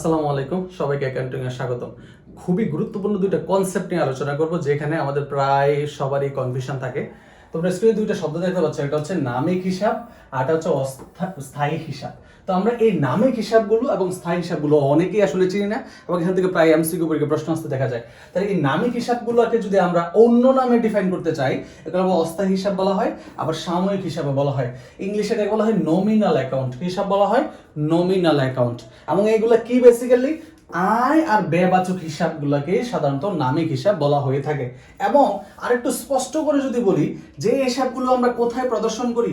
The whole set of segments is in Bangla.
আসসালামু আলাইকুম, সবাইকে অ্যাকাউন্টিং এ স্বাগতম। খুবই গুরুত্বপূর্ণ দুইটা কনসেপ্ট নিয়ে আলোচনা করব, যেখানে আমাদের প্রায় সবারই কনফিউশন থাকে। তোমরা স্ক্রিনে দুইটা শব্দ দেখতে পাচ্ছ, এটা হচ্ছে নামিক হিসাব আর এটা হচ্ছে স্থায়ী হিসাব। তো আমরা এই নামিক হিসাবগুলো এবং স্থায়ী হিসাবগুলো অনেকেই আসলে চিনি না, এবং এখান থেকে প্রায় এমসিকিউ পরীক্ষায় প্রশ্ন আসতে দেখা যায়। তাহলে এই নামিক হিসাবগুলোকে যদি আমরা অন্য নামে ডিফাইন করতে চাই, এগুলো অস্থায়ী হিসাব বলা হয়, আবার সাময়িক হিসাবে বলা হয়। ইংলিশে এটাকে বলা হয় নমিনাল অ্যাকাউন্ট। হিসাব বলা হয় নমিনাল অ্যাকাউন্ট। এবং এইগুলা কি বেসিক্যালি আয় আর ব্যয়বাচক হিসাবগুলোকে সাধারণত নামিক হিসাব বলা হয়ে থাকে। এবং আরেকটু স্পষ্ট করে যদি বলি, যে হিসাবগুলো আমরা কোথায় প্রদর্শন করি,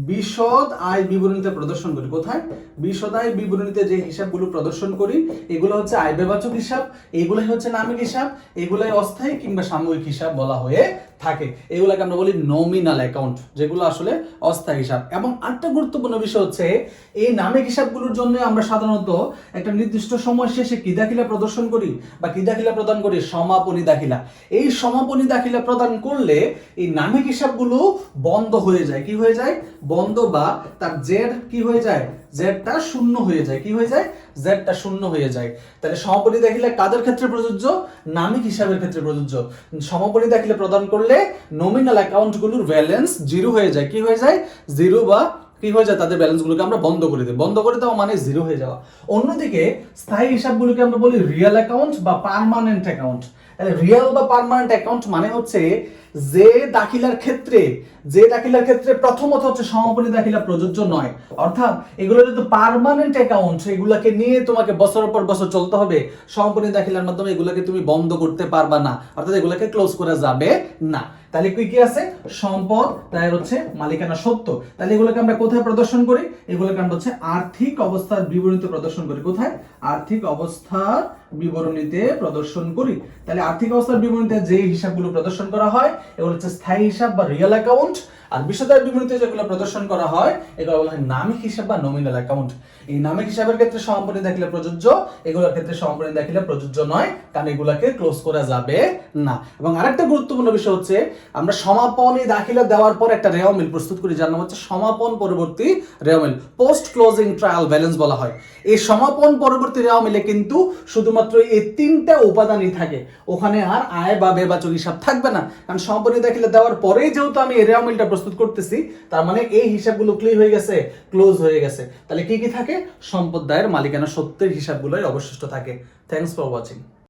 বিশদ আয় বিবরণীতে প্রদর্শন করি। কোথায়? বিশদ আয় বিবরণীতে যে হিসাবগুলো প্রদর্শন করি, এগুলো হচ্ছে আয় ব্যয়বাচক হিসাব, এগুলাই হচ্ছে নামিক হিসাব, এগুলাই অস্থায়ী কিংবা সাময়িক হিসাব বলা হয়ে থাকে। এগুলোকে আমরা বলি নমিনাল অ্যাকাউন্ট, যেগুলো আসলে অস্থায়ী হিসাব। এবং আরেকটা গুরুত্বপূর্ণ বিষয় হচ্ছে, এই নামিক হিসাবগুলোর জন্য আমরা সাধারণত একটা নির্দিষ্ট সময় শেষে কি দাখিলা প্রদর্শন করি বা কি দাখিলা প্রদান করি? সমাপনী দাখিলা। এই সমাপনী দাখিলা প্রদান করলে এই নামিক হিসাবগুলো বন্ধ হয়ে যায়। কি হয়ে যায়? বন্ধ, বা তার জেড কি হয়ে যায়? জেডটা শূন্য হয়ে যায়। কি হয়ে যায়? জেডটা শূন্য হয়ে যায়। তাহলে সমাপনী দাখিলা কাদের ক্ষেত্রে প্রযোজ্য? নামিক হিসাবের ক্ষেত্রে প্রযোজ্য। সমাপনী দাখিলা প্রদান করলে নমিনাল অ্যাকাউন্টগুলোর ব্যালেন্স জিরো হয়ে যায়। কি হয়ে যায়? জিরো, বা কি হয়ে যায়? তাদের ব্যালেন্সগুলোকে আমরা বন্ধ করে দিই। বন্ধ করে দেওয়া মানে জিরো হয়ে যাওয়া। অন্যদিকে স্থায়ী হিসাবগুলোকে আমরা বলি রিয়েল অ্যাকাউন্ট বা পার্মানেন্ট অ্যাকাউন্ট। তাহলে রিয়েল বা পার্মানেন্ট অ্যাকাউন্ট মানে হচ্ছে যে দাখিলার ক্ষেত্রে প্রথমত হচ্ছে সমাপনী দাখিলা প্রযোজ্য নয়। অর্থাৎ এগুলো যদি পার্মানেন্ট অ্যাকাউন্ট, এগুলাকে নিয়ে তোমাকে বছরের পর বছর চলতে হবে। সমাপনী দাখিলার মাধ্যমে এগুলাকে তুমি বন্ধ করতে পারবা না, অর্থাৎ এগুলাকে ক্লোজ করা যাবে না। তাহলে কি আছে? সম্পদ, তাই হচ্ছে মালিকানা সত্য। তাহলে এগুলোকে আমরা কোথায় প্রদর্শন করি? এগুলোকে আমরা হচ্ছে আর্থিক অবস্থার বিবরণীতে প্রদর্শন করি। কোথায়? আর্থিক অবস্থার বিবরণীতে প্রদর্শন করি। তাহলে আর্থিক অবস্থার বিবরণীতে যে হিসাবগুলো প্রদর্শন করা হয়, এগুলো হচ্ছে স্থায়ী হিসাব বা রিয়েল অ্যাকাউন্ট। আর বিশদ বিবরণীতে যেগুলো প্রদর্শন করা হয়, এগুলো বলা হয় নামিক হিসাব বা নমিনাল অ্যাকাউন্ট। এই নামিক হিসাবের ক্ষেত্রে সমাপনী দাখিলা প্রযোজ্য, এগুলোর ক্ষেত্রে সমাপনী দাখিলা প্রযোজ্য নয়, কারণ এগুলাকে ক্লোজ করা যাবে না। এবং আরেকটা গুরুত্বপূর্ণ বিষয় হচ্ছে, আমরা সমাপনী দাখিলা দেওয়ার পর একটা রেওয়া মিল প্রস্তুত করি, যার নাম হচ্ছে সমাপন পরবর্তী রেওয়া মিল, পোস্ট ক্লোজিং ট্রায়াল ব্যালেন্স বলা হয়। এই সমাপন পরবর্তী রেওয়া মিলে কিন্তু শুধুমাত্র এই তিনটা উপাদানই থাকে, ওখানে আর আয় বা ব্যয়বাচক হিসাব থাকবে না। কারণ সমাপনী দাখিলা দেওয়ার পরেই যেহেতু আমি এই রেওয়া মিলটা প্রস্তুত করতেছি, তার মানে এই হিসাবগুলো ক্লিয়ার হয়ে গেছে, ক্লোজ হয়ে গেছে। তাহলে কি কি থাকে? সম্পদ দায়ের মালিকানা সত্ত্বের হিসাবগুলোই অবশিষ্ট থাকে। Thanks for watching.